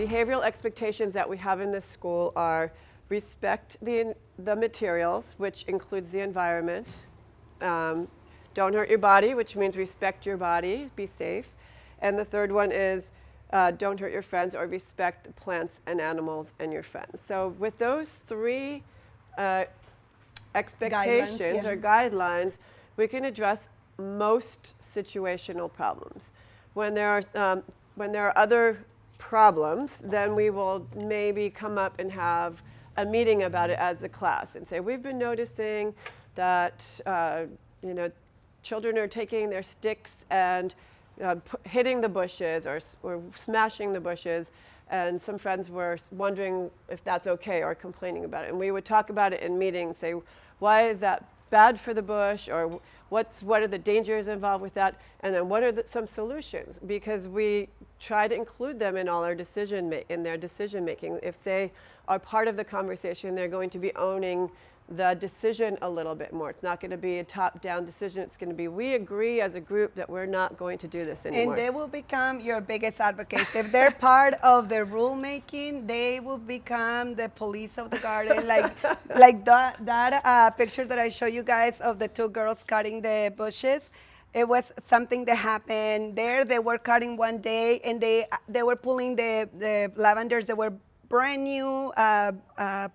behavioral expectations that we have in this school are respect the materials, which includes the environment. Don't hurt your body, which means respect your body, be safe. And the third one is don't hurt your friends, or respect plants and animals and your friends. So with those three expectations or guidelines, we can address most situational problems. When there are other problems, then we will maybe come up and have a meeting about it as a class and say, we've been noticing that children are taking their sticks and hitting the bushes or smashing the bushes, and some friends were wondering if that's okay or complaining about it. And we would talk about it in meetings, say, why is that bad for the bush, or what are the dangers involved with that, and then what are some solutions, because we try to include them in all our in their decision making. If they are part of the conversation, they're going to be owning the decision a little bit more. It's not going to be a top-down decision. It's going to be, we agree as a group that we're not going to do this anymore. And they will become your biggest advocates. If they're part of the rulemaking, they will become the police of the garden. like that picture that I show you guys of the two girls cutting the bushes. It was something that happened there. They were cutting one day, and they were pulling the lavenders that were brand new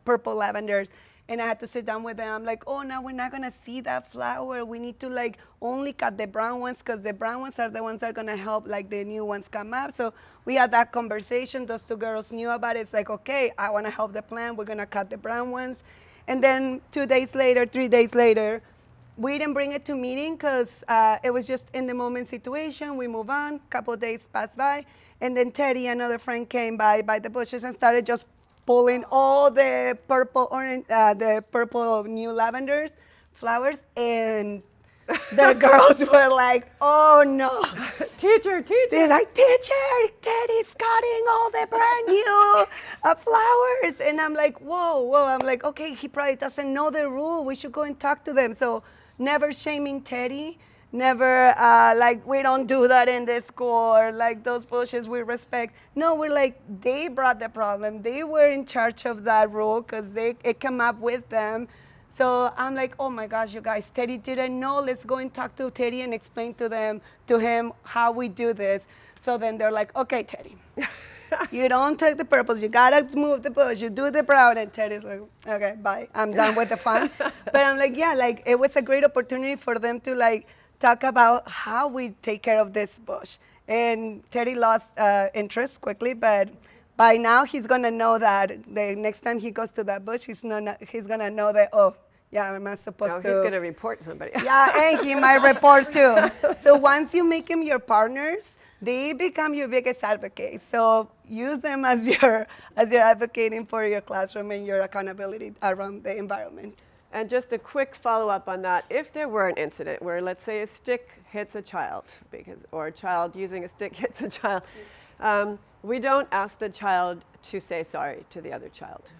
purple lavenders. And I had to sit down with them. I'm like, oh, no, we're not going to see that flower. We need to only cut the brown ones, because the brown ones are the ones that are going to help the new ones come up. So we had that conversation. Those two girls knew about it. It's like, okay, I want to help the plant. We're going to cut the brown ones. And then 3 days later, we didn't bring it to meeting because it was just in the moment situation. We move on. A couple of days passed by. And then Teddy, another friend, came by the bushes and started just pulling all the purple new lavender flowers, and the girls were like, oh no. Teacher. They're like, teacher, Teddy's cutting all the brand new flowers. And I'm like, whoa. I'm like, okay, he probably doesn't know the rule. We should go and talk to them. So never shaming Teddy. Never we don't do that in this school, or those bushes we respect. No, we're like, they brought the problem. They were in charge of that rule because it came up with them. So I'm like, oh my gosh, you guys, Teddy didn't know. Let's go and talk to Teddy and explain to him how we do this. So then they're like, okay, Teddy, you don't take the purples. You gotta move the bush. You do the brown. And Teddy's like, okay, bye. I'm done with the fun. But I'm like, yeah, it was a great opportunity for them to talk about how we take care of this bush. And Teddy lost interest quickly, but by now he's gonna know that the next time he goes to that bush, he's gonna know that, oh, yeah, I'm not supposed to. He's gonna report somebody. Yeah, and he might report too. So once you make them your partners, they become your biggest advocates. So use them as you're advocating for your classroom and your accountability around the environment. And just a quick follow-up on that. If there were an incident where, let's say, a stick hits a child, or a child using a stick hits a child, we don't ask the child to say sorry to the other child.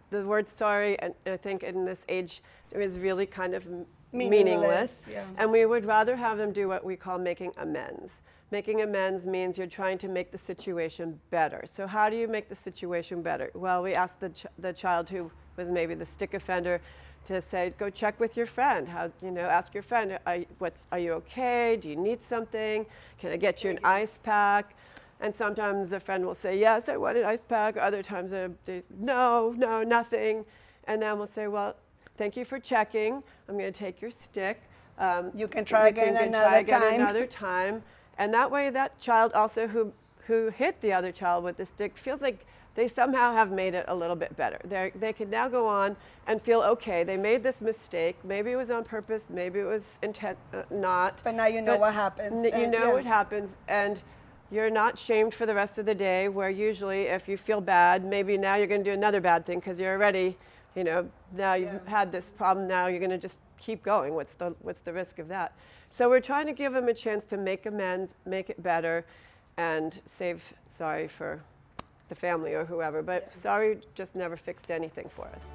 The word sorry, and I think in this age, is really kind of meaningless. Yeah. And we would rather have them do what we call making amends. Making amends means you're trying to make the situation better. So how do you make the situation better? Well, we ask the child who was maybe the stick offender to say, go check with your friend. Ask your friend, are you okay? Do you need something? Can I get you an ice pack? And sometimes the friend will say, yes, I want an ice pack. Other times, no, nothing. And then we'll say, well, thank you for checking. I'm going to take your stick. You can try again another time. And that way, that child also who hit the other child with the stick feels like they somehow have made it a little bit better. They can now go on and feel, okay, they made this mistake. Maybe it was on purpose. Maybe it was not. But now you know what happens. You know what happens. And you're not shamed for the rest of the day, where usually if you feel bad, maybe now you're going to do another bad thing because you're already, now you've had this problem. Now you're going to just keep going. What's the risk of that? So we're trying to give them a chance to make amends, make it better, and save sorry for the family or whoever. But sorry just never fixed anything for us.